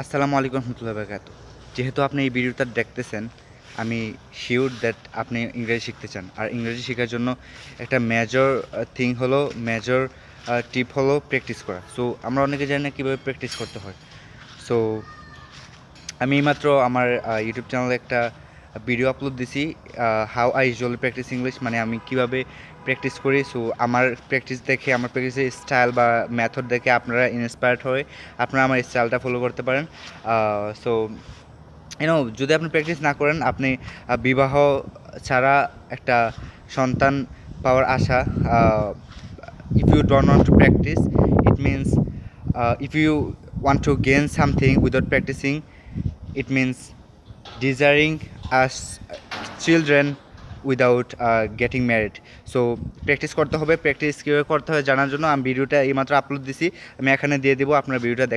আসসালামু আলাইকুম রহমতুল্লাহি ওয়া বারাকাতুহু। যেহেতু আপনি এই ভিডিওটা দেখতেছেন, আমি শিওর দ্যাট আপনি ইংরেজি শিখতে চান। আর ইংরেজি শেখার জন্য একটা মেজর থিং হলো মেজর টিপ হলো প্র্যাকটিস করা। সো আমরা অনেকে জানি না কীভাবে প্র্যাকটিস করতে হয়। সো আমি এইমাত্র আমার ইউটিউব চ্যানেলে একটা ভিডিও আপলোড দিছি, how I usually practice English, মানে আমি কীভাবে প্র্যাকটিস করি। সো আমার প্র্যাকটিস দেখে, আমার প্র্যাকটিসের স্টাইল বা মেথড দেখে আপনারা ইন্সপায়ার্ড হয়ে আপনারা আমার স্টাইলটা ফলো করতে পারেন। সো যদি আপনি প্র্যাকটিস না করেন, আপনি বিবাহ ছাড়া একটা সন্তান পাওয়ার আশা, if you don't want to practice, it means if you want to gain something without practicing, it means desiring as children without getting married. So practice করতে হবে। প্র্যাকটিস কীভাবে করতে হবে জানার জন্য আমি ভিডিওটা এইমাত্র আপলোড দিছি, আমি এখানে দিয়ে দেবো, আপনার ভিডিওটা